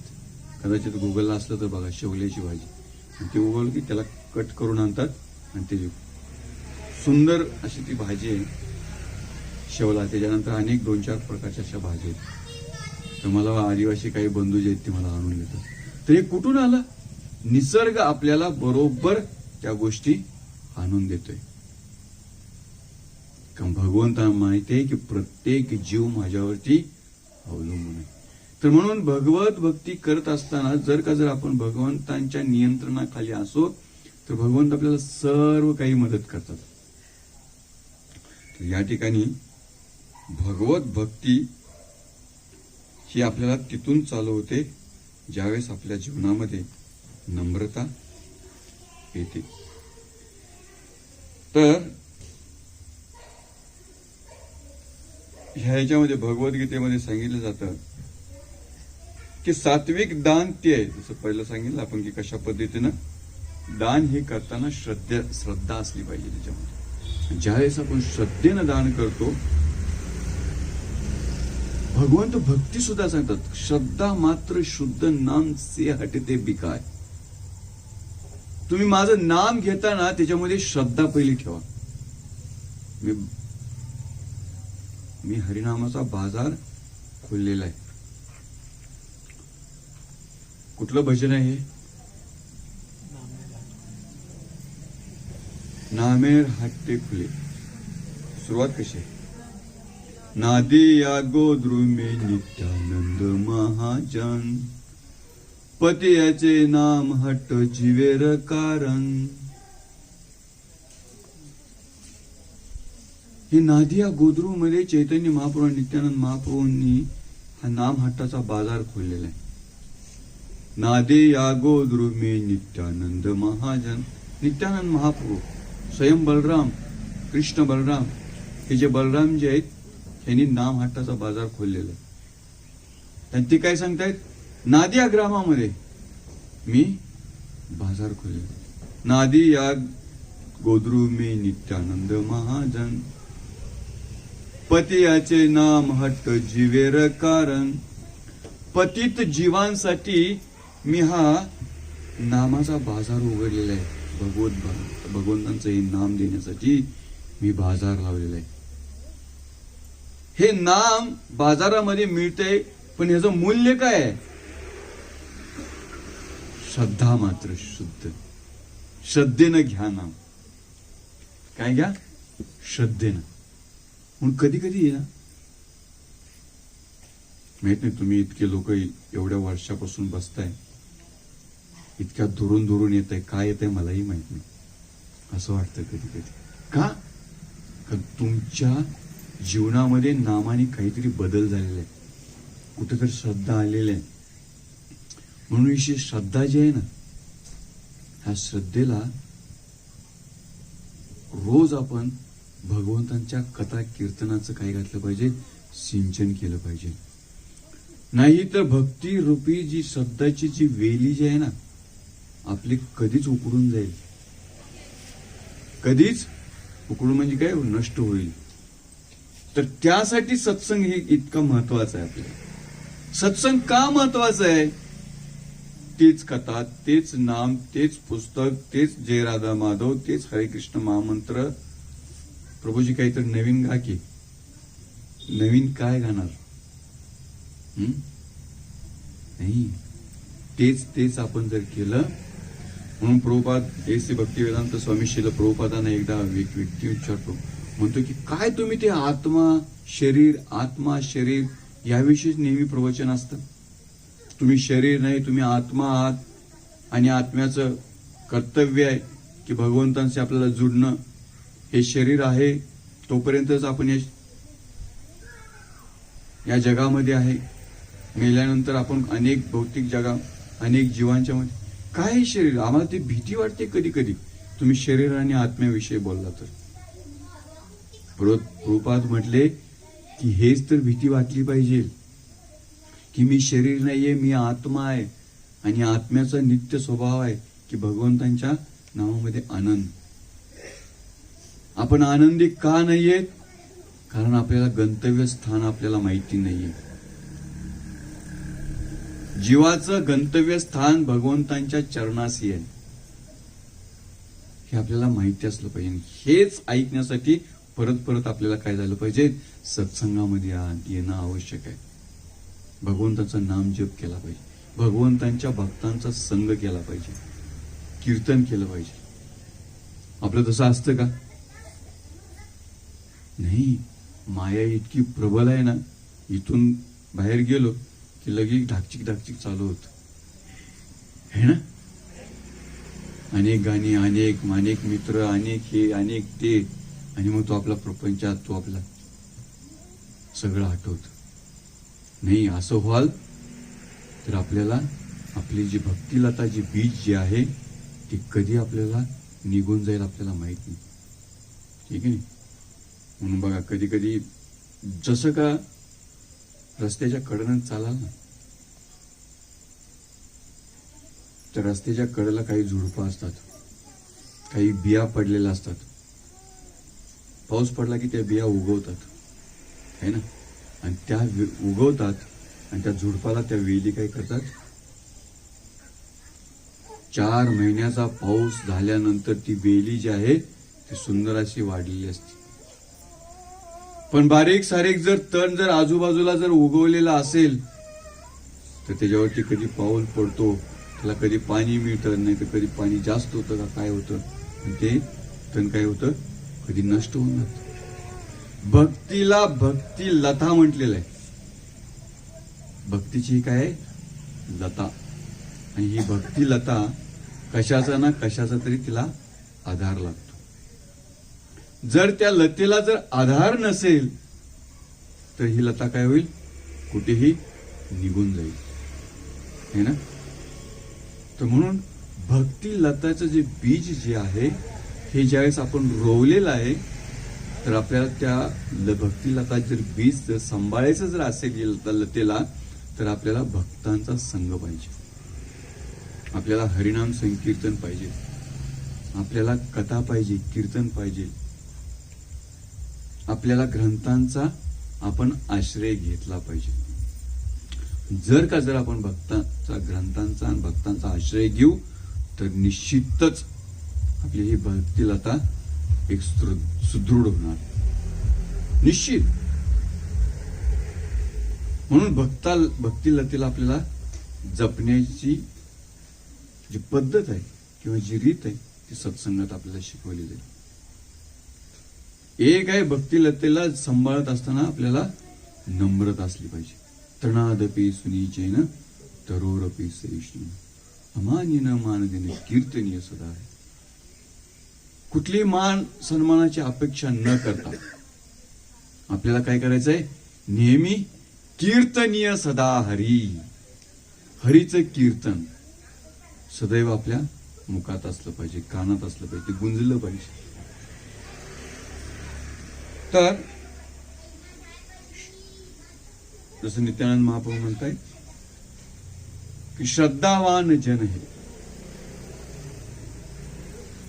Speaker 1: कदाचित गुगलला असलं तर बघा शेवल्याची भाजी. आणि ती उगवली की त्याला कट करून आणतात आणि ते सुंदर अशी ती भाजी आहे शेवला. त्याच्यानंतर अनेक 2-4 प्रकारच्या अशा भाज्या आहेत. तर मला आदिवासी काही बंधू जे आहेत ते मला आणून देतात. तर हे कुठून आलं? निसर्ग आपल्याला बरोबर त्या गोष्टी आणून देतोय. कारण भगवंताला माहिती आहे की प्रत्येक जीव माझ्यावरती अवलंबून आहे. तर म्हणून भगवत भक्ती करत असताना जर आपण भगवंतांच्या नियंत्रणाखाली असो तर भगवंत आपल्याला सर्व काही मदत करतात. तर या ठिकाणी भगवत भक्ती ही आपल्याला तिथून चालू होते ज्यावेळेस आपल्या जीवनामध्ये नम्रता येते. तर ह्याच्यामध्ये भगवद्गीतेमध्ये सांगितलं जातं की सात्विक दान ते आहे. जसं पहिलं सांगितलं आपण की कशा पद्धतीनं दान हे करताना श्रद्धा असली पाहिजे त्याच्यामध्ये. ज्यावेळेस आपण श्रद्धेनं दान करतो, भगवंत भक्ती सुद्धा सांगतात श्रद्धा मात्र शुद्ध नाम से हटते बिकाय. तुम्ही माझं नाम घेताना त्याच्यामध्ये श्रद्धा पहिली ठेवा. मी हरिनामाचा बाजार खोललेला आहे. कुठलं भजन आहे हे? नामेर हट्टे खुले. सुरुवात कशी आहे? नादी या गोद्रुमे नित्यानंद महाजन पती याचे नाम हट्ट जीवेर कारण. हे नादिया गोद्रू मध्ये चैतन्य महाप्रभू आणि नित्यानंद महाप्रभूंनी हा नाम हट्टाचा बाजार खोललेला आहे. नादे या गोद्रू में नित्यानंद महाजन. नित्यानंद महाप्रभू स्वयं बलराम, कृष्ण बलराम, हे जे बलराम जे आहेत त्यांनी नाम हट्टाचा बाजार खोललेला आहे. आणि ते काय सांगतायत? नादिया ग्रामामध्ये मी बाजार खोललेला. नादी या गोद्रू में नित्यानंद महाजन पती याचे नाम हट्ट जीवेर कारण. पतित जीवांसाठी मी हा नामाचा बाजार उघडलेला आहे. भगवंतांचं हे नाम देण्यासाठी मी बाजार लावलेला आहे. हे नाम बाजारामध्ये मिळतंय पण ह्याचं मूल्य काय आहे? श्रद्धा मात्र शुद्ध. श्रद्धेनं घ्या नाम. काय घ्या? श्रद्धेनं. म्हणून कधी कधी ना माहित नाही, तुम्ही इतके लोक एवढ्या वर्षापासून बसताय, इतक्या दुरून दुरून येत आहे, काय येत आहे मलाही माहित नाही. असं वाटतं कधी कधी. का? कारण तुमच्या जीवनामध्ये नामाने काहीतरी बदल झालेला आहे, कुठेतरी श्रद्धा आलेली आहे. म्हणून ही श्रद्धा जी आहे ना, ह्या श्रद्धेला रोज आपण भगवंतांच्या कथा कीर्तनाचं काय घातलं पाहिजे? सिंचन केलं पाहिजे. नाही तर भक्ती रूपी जी श्रद्धाची जी वेली जी आहे ना आपली कधीच उकडून जाईल. कधीच उकडून म्हणजे काय? नष्ट होईल. तर त्यासाठी सत्संग हे इतकं महत्वाचं आहे. आपल्याला सत्संग का महत्वाचं आहे? तेच कथा, तेच नाम, तेच पुस्तक, तेच जय राधा माधव, तेच हरे कृष्ण महामंत्र. प्रभूजी काहीतरी नवीन गा की. नवीन काय गाणार? नाही, तेच तेच आपण जर केलं. म्हणून प्रभुपाद एसी भक्ती वेदांत स्वामी श्रील प्रभुपादांना एकदा व्यक्ती विचारतो, म्हणतो की काय तुम्ही ते आत्मा शरीर याविषयी नेहमी प्रवचन असतं. तुम्ही शरीर नाही, तुम्ही आत्मा आहात आणि आत्म्याचं कर्तव्य आहे की भगवंतांशी आपल्याला जुडणं. हे शरीर आहे तोपर्यंतच आपण या जगामध्ये आहे. मेल्यानंतर आपण अनेक भौतिक जगा, अनेक जीवांच्या मध्ये काय शरीर, आम्हाला ती भीती वाटते कधी कधी. तुम्ही शरीर आणि आत्म्याविषयी बोलला तर प्रभुपाद म्हटले की हेच तर भीती वाटली पाहिजे की मी शरीर नाहीये, मी आत्मा आहे. आणि आत्म्याचा नित्य स्वभाव आहे की भगवंतांच्या नावामध्ये आनंद. आपण आनंदी का नाहीये? कारण आपल्याला गंतव्य स्थान आपल्याला माहिती नाहीये. जीवाचं गंतव्य स्थान भगवंतांच्या चरणाशी आहे हे आपल्याला माहिती असलं पाहिजे. हेच ऐकण्यासाठी परत परत आपल्याला काय झालं पाहिजे? सत्संगामध्ये येणं आवश्यक आहे. भगवंताचं नाम जप केला पाहिजे, भगवंतांच्या भक्तांचा संग केला पाहिजे, कीर्तन केलं पाहिजे. आपलं तसं असतं का? नाही. माया इतकी प्रबल आहे ना, इथून बाहेर गेलो की लगेच ढाकचिक ढाकचिक चालू होत है ना. अनेक गाणी, अनेक मित्र, अनेक हे, अनेक ते, आणि मग तो आपला प्रपंचात, तो आपला सगळं आठवत. नाही, असं व्हाल तर आपल्याला आपली जी भक्तिलता, जी बीज जे आहे ती कधी आपल्याला निघून जाईल आपल्याला माहित नाही. ठीक आहे. म्हणून बघा, कधी कधी जसं का रस्त्याच्या कडेनं चालाल ना, तर रस्त्याच्या कडेला काही झुडपं असतात, काही बिया पडलेल्या असतात. पाऊस पडला की त्या बिया उगवतात है ना, आणि त्या उगवतात आणि त्या झुडपाला त्या वेली काय करतात, 4 महिन्याचा पाऊस झाल्यानंतर ती वेली जी आहे ती सुंदर अशी वाढलेली असते. पण बारीक सारीक जर तण जर आजूबाजूला जर उगवलेला असेल तर त्याच्यावरती कधी पाऊस पडतो, त्याला कधी पाणी मिळतं, नाही तर कधी पाणी जास्त होतं का काय होतं, ते तण काय होतं, कधी नष्ट होऊन जातं. भक्तीला भक्ती लता म्हटलेलं आहे. भक्तीची काय आहे? लता. आणि ही भक्ती लता कशाचा ना कशाचा तरी तिला आधार लागतो. जर त्या लतेला जर आधार नसेल तर ही लता काय होईल, कुठेही निघून जाईल है ना. तर म्हणून भक्ती लताचं जे बीज जे आहे हे ज्यावेळेस आपण रोवलेलं आहे, तर आपल्याला त्या भक्ती लता जर बीज जर सांभाळायचं जर असेल लतेला, तर आपल्याला भक्तांचा संग पाहिजे, आपल्याला हरिनाम संकीर्तन पाहिजे, आपल्याला कथा पाहिजे, कीर्तन पाहिजे, आपल्याला ग्रंथांचा आपण आश्रय घेतला पाहिजे. जर आपण भक्तांचा, ग्रंथांचा आणि भक्तांचा आश्रय घेऊ तर निश्चितच आपली ही भक्तिलता एक सुदृढ होणार, निश्चित. म्हणून भक्तिलतेला आपल्याला जपण्याची जी पद्धत आहे किंवा जी रीत आहे ती सत्संगात आपल्याला शिकवली जाईल. एक आहे, भक्तिलतेला सांभाळत असताना आपल्याला नम्रता असली पाहिजे. तृणादपि सुनीचेन तरोरपि सहिष्णु अमान्यन मानदेन कीर्तनीय सदा आहे. कुठली मान सन्मानाची अपेक्षा न करता आपल्याला काय करायचंय, नेहमी कीर्तनीय सदा हरी. हरीचं कीर्तन सदैव आपल्या मुखात असलं पाहिजे, कानात असलं पाहिजे, ते गुंजलं पाहिजे. तर जसं नित्यानंद महाप्रभू म्हणताय की श्रद्धावान जन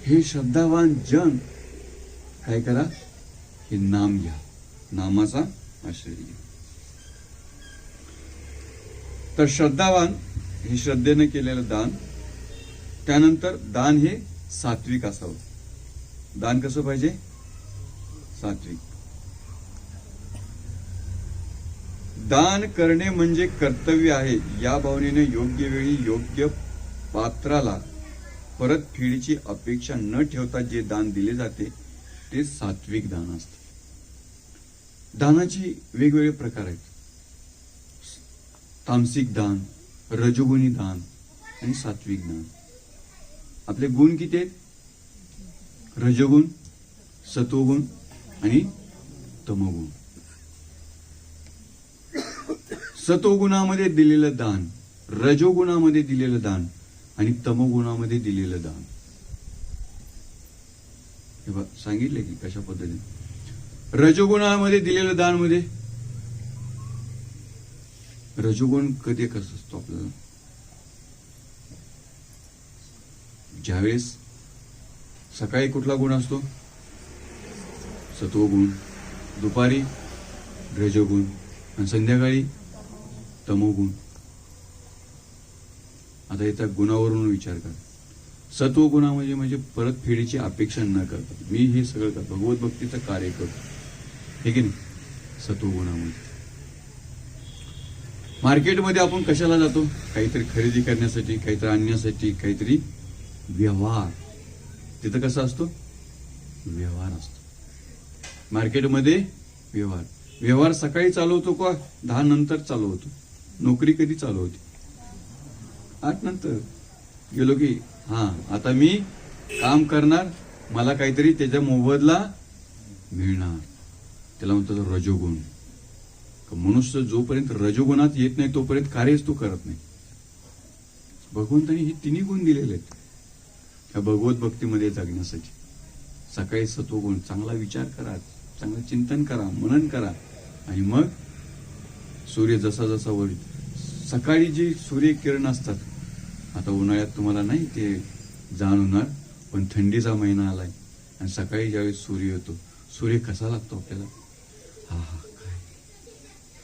Speaker 1: हे श्रद्धावान जन काय करा, हे नाम घ्या, नामाचा आश्रय घ्या. तर श्रद्धावान हे श्रद्धेने केलेलं दान. त्यानंतर दान हे सात्विक असावं. दान कसं पाहिजे? सात्विक. दान करणे म्हणजे कर्तव्य आहे या भावनेने योग्य वेळी योग्य पात्राला परतफेडीची अपेक्षा न ठेवता जे दान दिले जाते ते सात्विक दान असते. दानाची वेगवेगळे प्रकार आहेत. तामसिक दान, रजोगुणी दान आणि सात्विक दान. आपले गुण किती आहेत? रजोगुण, सत्वगुण आणि तमोगुण. सतोगुणामध्ये दिलेलं दान, रजोगुणामध्ये दिलेलं दान आणि तमोगुणामध्ये दिलेलं दान. हे बघ सांगितले की कशा पद्धतीने. रजोगुणामध्ये दिलेलं दान मध्ये रजोगुण कधी कसं असतो आपल्याला, ज्यावेळेस सकाळी कुठला गुण असतो, सत्वगुण, दुपारी रजोगुण आणि संध्याकाळी तमोगुण. आता इथं गुणावरून विचार करा. सत्वगुणा म्हणजे परतफेडीची अपेक्षा न करता मी हे सगळं करतो, भगवत भक्तीचं कार्य करतो, हे की नाही. सत्वगुणामध्ये मार्केटमध्ये आपण कशाला जातो, काहीतरी खरेदी करण्यासाठी, काहीतरी आणण्यासाठी, काहीतरी व्यवहार. तिथं कसा असतो, व्यवहार असतो. मार्केटमध्ये व्यवहार. व्यवहार सकाळी चालू होतो का 10 नंतर चालू होतो. नोकरी कधी चालू होती, 8 नंतर. गेलो की आता मी काम करणार, मला काहीतरी त्याच्या मोबदला मिळणार. त्याला म्हणतात रजोगुण. मनुष्य जोपर्यंत रजोगुणात येत नाही तोपर्यंत कार्यच तो करत नाही. भगवंतांनी हे तिन्ही गुण दिलेले आहेत या भगवत भक्तीमध्ये जगण्यासाठी. सकाळी सत्वगुण, चांगला विचार करा, चांगलं चिंतन करा, मनन करा आणि मग सूर्य जसा जसा वर, सकाळी जी सूर्यकिरण असतात, आता उन्हाळ्यात तुम्हाला नाही ते जाणवणार, पण थंडीचा महिना आलाय आणि सकाळी ज्यावेळेस सूर्य येतो, सूर्य कसा लागतो आपल्याला. हा काय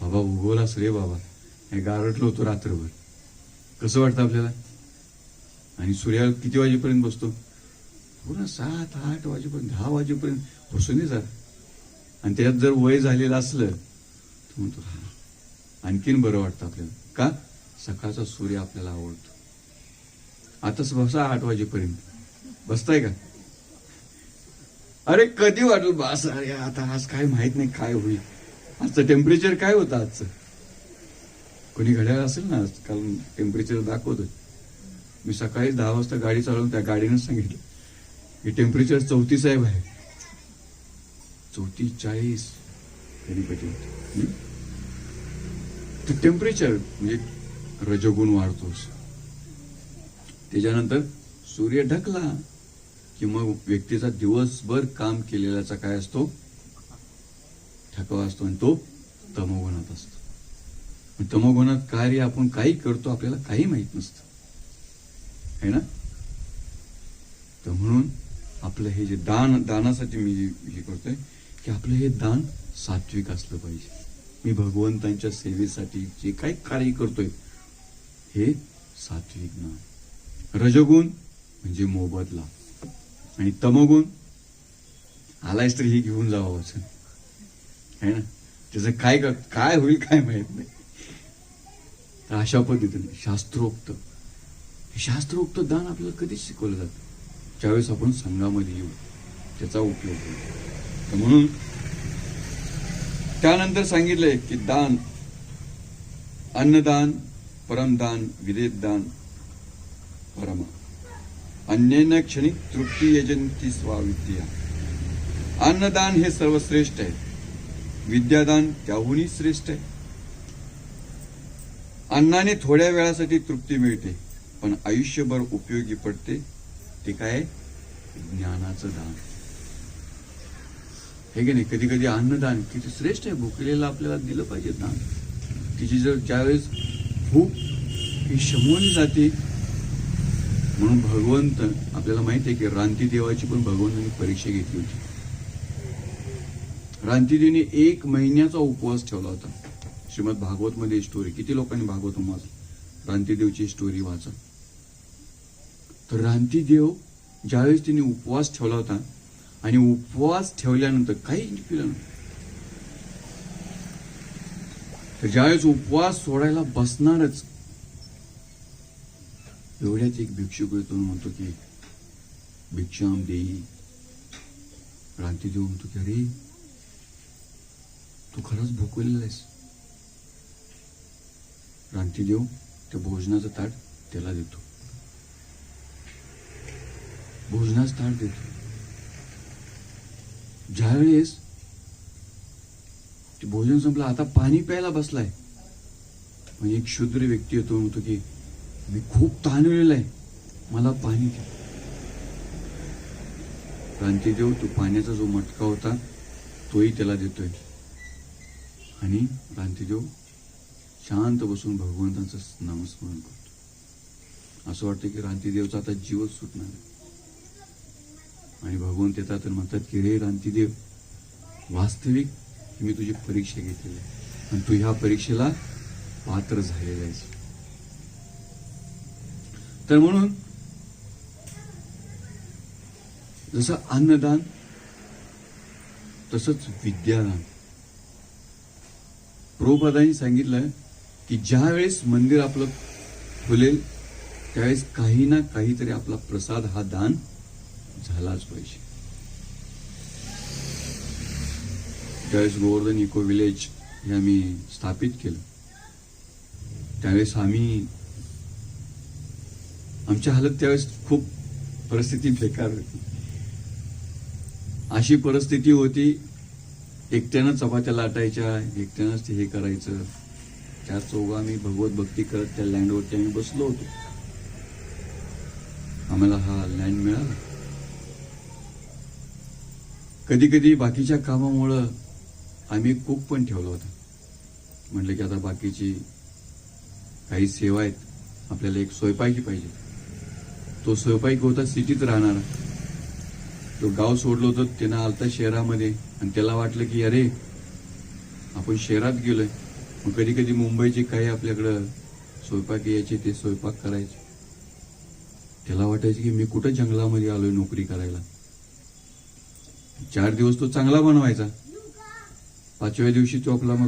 Speaker 1: बाबा उगवलास रे बाबा, हे गारटलो होतो रात्रभर, कसं वाटतं आपल्याला. आणि सूर्य किती वाजेपर्यंत बसतो, पुन्हा 7-8 वाजेपर्यंत, 10 वाजेपर्यंत बसून जा. आणि त्यात जर वय झालेलं असलं तर म्हणतो आणखीन बरं वाटतं आपल्याला. का, सकाळचा सूर्य आपल्याला आवडतो. आताच बसा 8 वाजेपर्यंत, बसताय का. अरे कधी वाटलं बस, अरे आता आज काय माहित नाही काय होईल, आजचं टेम्परेचर काय होतं आजचं. कोणी घड्याळ असेल ना आजकाल टेम्परेचर दाखवतं. मी सकाळी 10 वाजता गाडी चालवून त्या गाडीनं सांगितलं की टेम्परेचर 34 आहे बाहेर. 34-40 कधीपती तर टेम्परेचर म्हणजे रजोगुण वाढतोस. त्याच्यानंतर सूर्य ढकला की मग व्यक्तीचा दिवसभर काम केलेल्याचा काय असतो, थकवा असतो आणि तो तमोगुणात असतो. तमोगुणात कार्य आपण काही करतो आपल्याला काही माहित नसतं, है ना. तर म्हणून आपलं हे जे दानासाठी मी हे करतोय की आपलं हे दान सात्विक असलं पाहिजे. मी भगवंतांच्या सेवेसाठी जे काही कार्य करतोय हे सात्विक ना. रजोगुण म्हणजे मोबदला आणि तमोगुण आलायच तर हे घेऊन जावं है ना. त्याचं काय होईल काय माहित नाही. तर अशा पद्धतीने शास्त्रोक्त दान आपल्याला कधीच शिकवलं जातं, ज्यावेळेस आपण संघामध्ये येऊ त्याचा उपयोग होतो. तर म्हणून त्यानंतर सांगितलंय की दान, अन्नदान, परमदान, विदेदान, परमा अन्येन क्षणी तृप्ती यजंती स्वाविद्या. अन्नदान हे सर्वश्रेष्ठ आहे, विद्यादान त्याहूनही श्रेष्ठ आहे. अन्नाने थोड्या वेळासाठी तृप्ती मिळते पण आयुष्यभर उपयोगी पडते, ते काय, ज्ञानाचं दान. हे की नाही. कधी कधी अन्नदान किती श्रेष्ठ आहे, भुकेलेला आपल्याला दिलं पाहिजे दान. तिची जर ज्यावेळेस भूक ही शमवली जाते, म्हणून भगवंत आपल्याला माहिती आहे की रानती देवाची पण भगवंतांनी परीक्षा घेतली होती. रानतीदेवीने 1 महिन्याचा उपवास ठेवला होता. श्रीमद भागवत मध्ये स्टोरी, किती लोकांनी भागवत वाचलं, रानतीदेवची स्टोरी वाचा. तर रानतीदेव ज्यावेळेस तिने उपवास ठेवला होता आणि उपवास ठेवल्यानंतर काही पिलं नाही, तर ज्यावेळेस उपवास सोडायला बसणारच एवढ्यात एक भिक्षुक येतो म्हणतो की भिक्षाम देई. रानतीदेव म्हणतो की अरे तू खरंच भुकलेला आहेस. रानतीदेव त्या भोजनाचं ताट त्याला देतो, भोजनाचं ताट देतो. ज्यावेळेस ते भोजन संपलं, आता पाणी प्यायला बसलाय, पण एक क्षुद्र व्यक्ती येतो, म्हणतो की मी खूप तहानलेला आहे, मला पाणी द्या. क्रांतिदेव तो पाण्याचा जो मटका होता तोही त्याला देतोय आणि क्रांतिदेव शांत बसून भगवंतांचं नामस्मरण करतो. असं वाटतं की क्रांतिदेवचा आता जीवच सुटणार आहे. आणि भगवंत येतात आणि म्हणतात की रे क्रांतिदेव, वास्तविक मी तुझी परीक्षा घेतलेली आहे आणि तू ह्या परीक्षेला पात्र झालेला आहेस. तर म्हणून जसं अन्नदान तसंच विद्यादान. प्रभुपादांनी सांगितलं की ज्या वेळेस मंदिर आपलं खुलेल त्यावेळेस काही ना काहीतरी आपला प्रसाद हा दान झालाच पाहिजे. ज्यावेळेस गोवर्धन इको विलेज हे आम्ही स्थापित केलं त्यावेळेस आमच्या हालत त्यावेळेस खूप परिस्थिती बेकार होती. अशी परिस्थिती होती, एकट्यानं चपात्या लाटायच्या, एकट्यानंच हे करायचं. त्या चौघा आम्ही भगवत भक्ती करत त्या लँडवरती आम्ही बसलो होतो. आम्हाला हा लँड मिळाला. कधी कधी बाकीच्या कामामुळं आम्ही एक कुक पण ठेवला होता. म्हटलं की आता बाकीची काही सेवा आहेत, आपल्याला एक स्वयंपाकी पाहिजे. तो स्वयंपाकी होता सिटीत राहणारा. तो गाव सोडलं होतं, त्यानं आलता शहरामध्ये आणि त्याला वाटलं की अरे आपण शहरात गेलोय. मग कधी कधी मुंबईचे काही आपल्याकडं स्वयंपाकी यायचे, ते स्वयंपाक करायचे. त्याला वाटायचं की मी कुठं जंगलामध्ये आलोय नोकरी करायला. 4 दिवस तो चांगला बनवायचा, 5व्या दिवशी तो आपला मग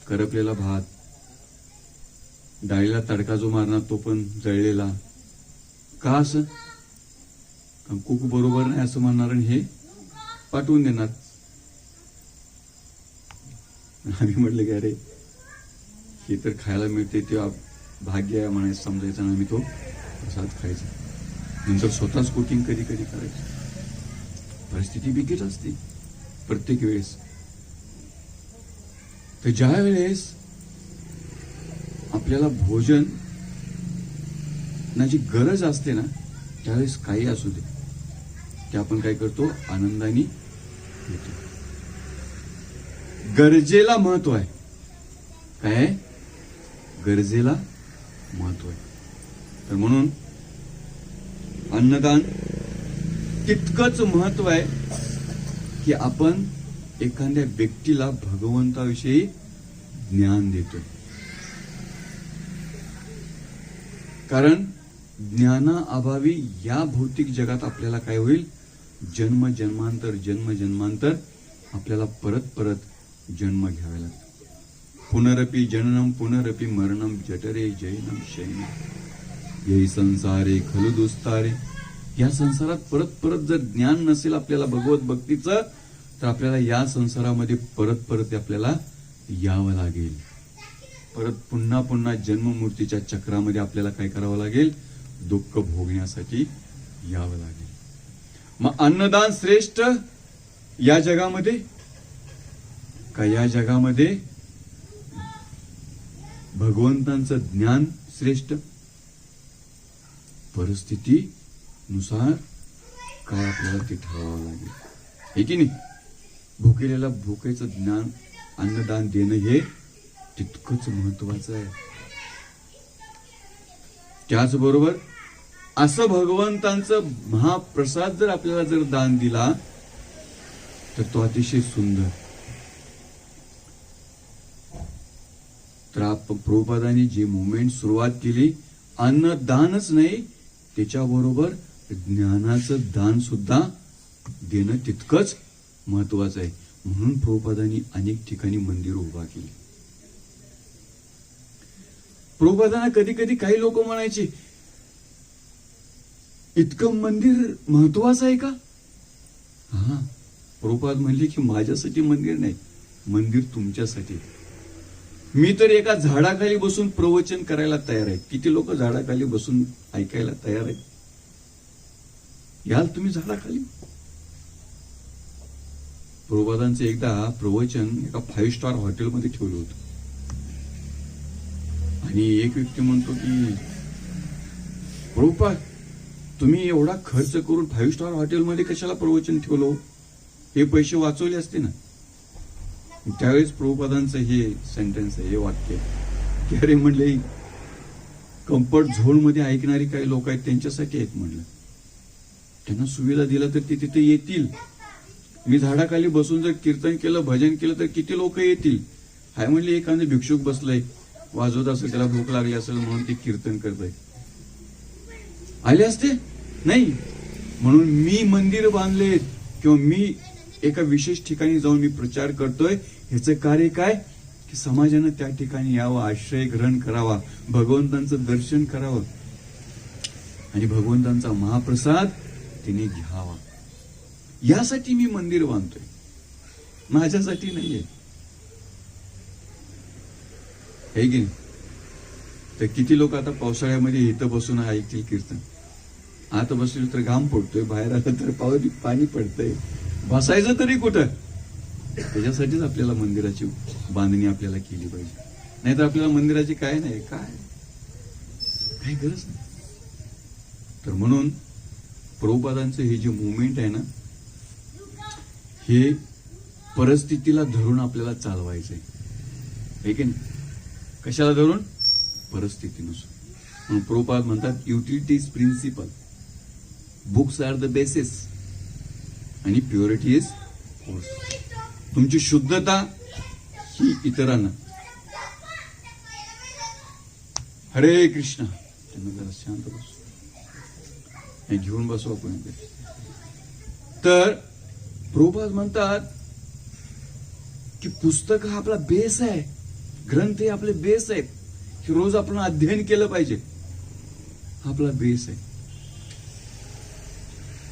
Speaker 1: करपलेला भात, डाळीला तडका जो मारणार तो पण जळलेला. का असं? कारण कुक बरोबर नाही असं म्हणणार आणि हे पाठवून देणार. आम्ही म्हटलं की अरे हे तर खायला मिळते ते भाग्य आहे म्हणायचं, समजायचं आणि आम्ही तो प्रसाद खायचा. नंतर स्वतःच कुकिंग कधी कधी करायचं. परिस्थिती बिकट असते प्रत्येक वेळेस. तर ज्या वेळेस आपल्याला भोजन जी गरज असते ना त्यावेळेस काही असू दे ते आपण काय करतो, आनंदाने घेतो. गरजेला महत्व आहे. काय? गरजेला महत्व आहे. तर म्हणून अन्नदान तितकंच महत्व आहे की आपण एखाद्या व्यक्तीला भगवंताविषयी ज्ञान देतोय. कारण ज्ञानाअभावी या भौतिक जगात आपल्याला काय होईल, जन्म जन्मांतर आपल्याला परत परत जन्म घ्यावे लागतात. पुनरपि जननम पुनरपि मरणम जठरे जैनम शयनम यही संसारे खलु दुस्तारे. या संसारात परत परत जर ज्ञान नसेल आपल्याला भगवत भक्तीचं तर आपल्याला या संसारामध्ये परत परत आपल्याला यावं लागेल. परत पुन्हा पुन्हा जन्ममूर्तीच्या चक्रामध्ये आपल्याला काय करावं लागेल, दुःख भोगण्यासाठी यावं लागेल. मग अन्नदान श्रेष्ठ या जगामध्ये का या जगामध्ये भगवंतांचं ज्ञान श्रेष्ठ? परिस्थितीनुसार काय आपल्याला ते ठरवावं लागेल, हे की नाही. भुकेलेला भुकेचं ज्ञान अन्नदान देणं हे तितकंच महत्वाचं आहे. त्याचबरोबर असं भगवंतांचं महाप्रसाद जर आपल्याला जर दान दिला तर तो अतिशय सुंदर. तर प्रभुपादांनी जी मुवमेंट सुरुवात केली, अन्नदानच नाही त्याच्याबरोबर ज्ञानाचं दान सुद्धा देणं तितकंच महत्वाचं आहे. म्हणून प्रभुपादांनी अनेक ठिकाणी मंदिर उभा केली. प्रभुपादांना कधी कधी काही लोक म्हणायचे, इतकं मंदिर महत्वाचं आहे का? हा, प्रभुपाद म्हणले की माझ्यासाठी मंदिर नाही, मंदिर तुमच्यासाठी. मी तर एका झाडाखाली बसून प्रवचन करायला तयार आहे. किती लोक झाडाखाली बसून ऐकायला तयार आहेत? याल तुम्ही झाडाखाली? प्रभुपादांचं एकदा प्रवचन एका 5 स्टार हॉटेलमध्ये ठेवलं होतं. आणि एक व्यक्ती म्हणतो की प्रभुपाद, तुम्ही एवढा खर्च करून 5 स्टार हॉटेलमध्ये कशाला प्रवचन ठेवलो? हे पैसे वाचवले असते ना. त्यावेळेस प्रभुपादांचं हे सेंटेन्स आहे, हे वाक्य की अरे म्हणले, कम्फर्ट झोन मध्ये ऐकणारी काही लोक आहेत त्यांच्यासाठी आहेत म्हणलं. त्यांना सुविधा दिला तर ते तिथे येतील. मी झाडाखाली बसून जर कीर्तन केलं, भजन केलं तर किती लोक येतील. हाय म्हणले एखादं भिक्षुक बसलंय, वाजवत असेल, त्याला भूक लागली असेल म्हणून ते कीर्तन करतंय, आले असते नाही. म्हणून मी मंदिर बांधलेत किंवा मी एका विशेष ठिकाणी जाऊन मी प्रचार करतोय, ह्याचं कार्य काय की समाजानं त्या ठिकाणी यावं, आश्रय ग्रहण करावा, भगवंतांचं दर्शन करावं आणि भगवंतांचा महाप्रसाद तिने घ्यावा. यासाठी मी मंदिर बांधतोय, माझ्यासाठी नाहीये. हे की नाही? तर किती लोक आता पावसाळ्यामध्ये इथं बसून ऐकतील कीर्तन. आत बसले तर घाम पडतोय, बाहेर आलं तर पाणी पडतंय, बसायचं तरी कुठं? त्याच्यासाठीच आपल्याला मंदिराची बांधणी आपल्याला केली पाहिजे. नाहीतर आपल्याला मंदिराची काय नाही, काय गरज नाही. तर म्हणून प्रभुपादांचं हे जे मुवमेंट आहे ना, हे परिस्थितीला धरून आपल्याला चालवायचंय. हे की नाही? कशाला धरून? परिस्थितीनुसार. म्हणून प्रभुपाद म्हणतात utility is principle, books are the basis आणि प्युरिटी इज फोर्स. तुमची शुद्धता ही इतरांना. हरे कृष्ण. त्यांना जरा शांत बसू, घेऊन बसू आपण. तर प्रभुपाद म्हणतात की पुस्तक हा आपला बेस आहे, ग्रंथ हे आपले बेस आहेत, हे रोज आपण अध्ययन केलं पाहिजे. हा आपला बेस आहे.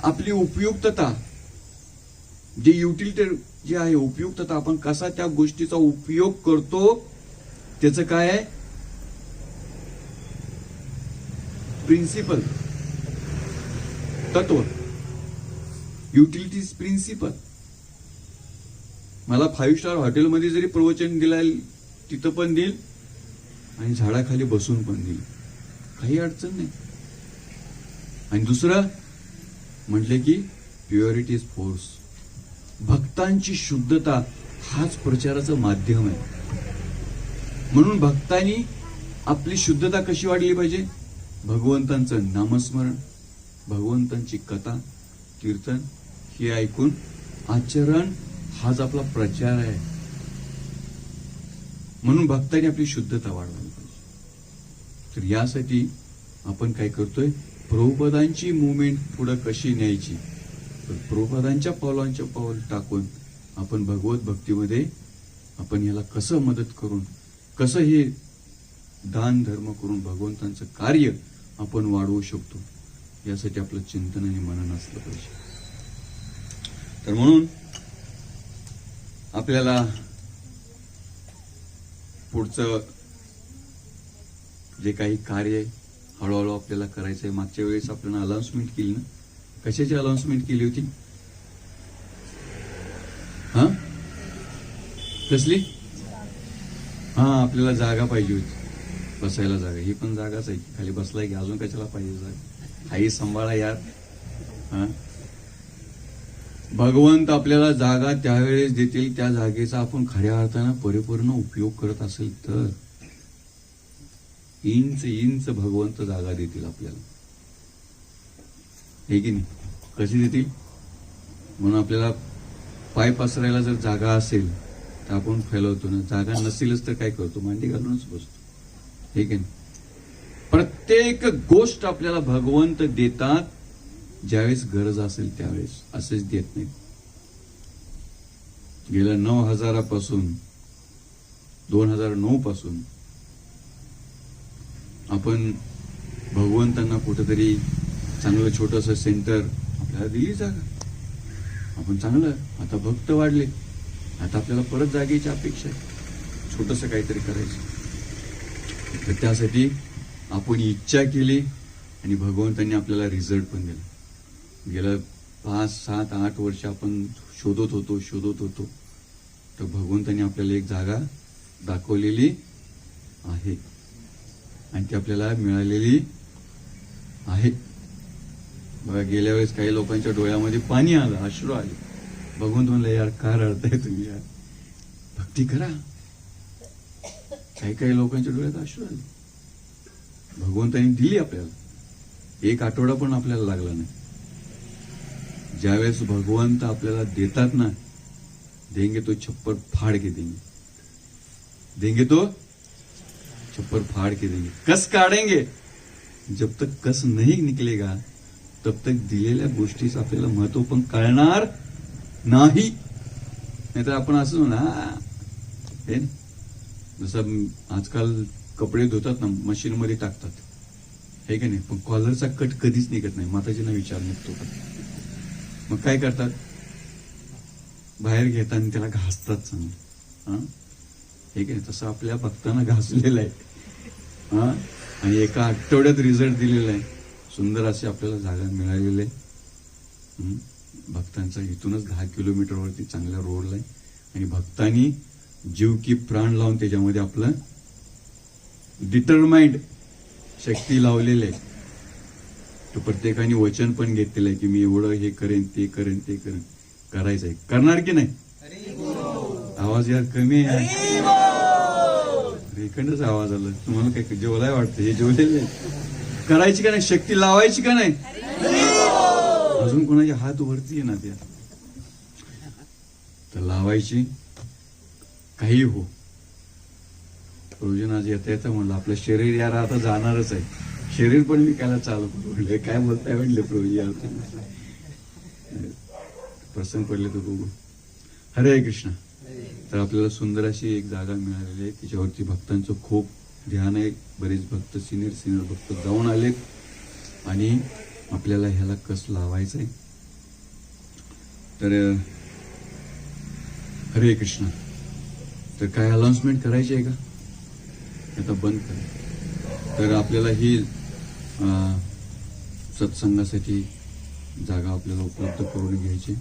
Speaker 1: आपली उपयुक्तता, जे युटिलिटी जे आहे, उपयुक्तता, आपण कसा त्या गोष्टीचा उपयोग करतो, त्याचं काय आहे? प्रिन्सिपल, तत्व. Utility is principle. मला 5 स्टार हॉटेलमध्ये जरी प्रवचन दिला, तिथं पण देईल आणि झाडाखाली बसून पण देईल, काही अडचण नाही. आणि दुसरं म्हटले की प्युरिटी इज फोर्स. भक्तांची शुद्धता हाच प्रचाराचं माध्यम आहे. म्हणून भक्तांनी आपली शुद्धता कशी वाढली पाहिजे? भगवंतांचं नामस्मरण, भगवंतांची कथा, कीर्तन हे ऐकून आचरण, हाच आपला प्रचार आहे. म्हणून भक्तांनी आपली शुद्धता वाढवायला पाहिजे. तर यासाठी आपण काय करतोय? प्रभुपदांची मुवमेंट पुढे कशी न्यायची, तर प्रभुपदांच्या पावलांच्या पाऊल टाकून आपण भगवत भक्तीमध्ये आपण याला कसं मदत करून, कसं हे दान धर्म करून भगवंतांचं कार्य आपण वाढवू शकतो, यासाठी आपलं चिंतन आणि मनन असलं पाहिजे. तर म्हणून आपल्याला पुढचं जे काही कार्य आहे हळूहळू आपल्याला करायचंय. मागच्या वेळेस आपल्याला अनाउन्समेंट केली ना, कशाची अनाउन्समेंट केली होती? हा, कसली? हा, आपल्याला जागा पाहिजे होती, बसायला जागा. ही पण जागाच आहे, खाली बसलाय की अजून कशाला पाहिजे जागा? आई सांभाळा यार. हा, भगवंत आपल्याला जागा त्यावेळेस देतील, त्या जागेचा आपण खऱ्या अर्थानं परिपूर्ण उपयोग करत असेल तर इंच भगवंत जागा देतील आपल्याला. हे की नाही? कशी देतील? म्हणून आपल्याला पाय पसरायला जर जागा असेल तर आपण फैलवतो ना, जागा नसेलच तर काय करतो? मांडी घालूनच बसतो. हे की नाही? प्रत्येक गोष्ट आपल्याला भगवंत देतात ज्यावेळेस गरज असेल त्यावेळेस, असेच देत नाहीत. गेल्या 9000 पासून 2009 पासून आपण भगवंतांना कुठेतरी चांगलं छोटंसं सेंटर आपल्याला दिली जागा. आपण चांगलं, आता भक्त वाढले, आता आपल्याला परत जागेची अपेक्षा आहे, छोटंसं काहीतरी करायचं. तर त्यासाठी आपण इच्छा केली आणि भगवंतांनी आपल्याला रिझल्ट पण दिला. गेलं 5, 7, 8 वर्ष आपण शोधत होतो, तर भगवंतांनी आपल्याला एक जागा दाखवलेली आहे. आणि ती आपल्याला मिळालेली आहे. बघा, गेल्या वेळेस काही लोकांच्या डोळ्यामध्ये पाणी आलं, अश्रू आले. बघून म्हणलं, यार का रडताय तुम्ही, यार भक्ती करा. काही काही लोकांच्या डोळ्यात अश्रू आले. भगवंतानी दिली आपल्याला. एक आठवडा पण आपल्याला लागला नाही. ज्यावेळेस भगवंत आपल्याला देतात ना, देंगे तो छप्पर फाड़ के देंगे, देंगे तो छप्पर फाड़ के देंगे. कस काढेंगे, जब तक कस नहीं निकलेगा तब तक दिलेल्या गोष्टीचं आपल्याला महत्व पण कळणार नाही. नाहीतर आपण असं म्हणा, हे ना, जसं आजकाल कपडे धुतात ना, मशीन मध्ये टाकतात, हे का नाही, पण कॉलरचा कट कधीच निघत नाही. माताजींना विचार निघतो का? मग काय करतात, बाहेर घेताना त्याला घासतात चांगलं. हा, हे का नाही, तसं आपल्या भक्तांना घासलेलं आहे. हा, आणि एका आठवड्यात रिझल्ट दिलेला आहे. सुंदर अशी आपल्याला जागा मिळालेली आहे. भक्तांचा इथूनच 10 किलोमीटरवरती चांगल्या रोडला आहे. आणि भक्तांनी जीव की प्राण लावून त्याच्यामध्ये आपलं डिटरमाइंड शक्ती लावलेली आहे. तो प्रत्येकाने वचन पण घेतलेलं आहे की मी एवढं हे करेन, ते करेन, ते करेन. करायचंय. करणार की नाही? आवाज यार कमी आहे. इकडनंच आवाज आला. तुम्हाला काय जेवलाय वाटतं? हे जेवलेलं आहे. करायची का नाही? शक्ती लावायची का नाही? अजून कोणाचे हात वरती आहे ना त्या, तर लावायची. काही हो, प्रयोजन आज येता येतं म्हणलं. आपलं शरीर यार आता जाणारच आहे. शरीर पण विकायला चालू म्हणलं. काय बोलताय म्हणले प्रभूजी. प्रसंग पडले तर बघू. हरे कृष्ण. तर आपल्याला सुंदर अशी एक जागा मिळालेली आहे. तिच्यावरती भक्तांचं खूप ध्यान आहे. बरेच भक्त सिनियर भक्त जाऊन आलेत. आणि आपल्याला ह्याला कस लावायचंय. तर हरे कृष्ण. तर काय अनाउन्समेंट करायची आहे का? आता बंद करा. तर आपल्याला ही सत्संगासाठी जागा आपल्याला उपलब्ध करून घ्यायची.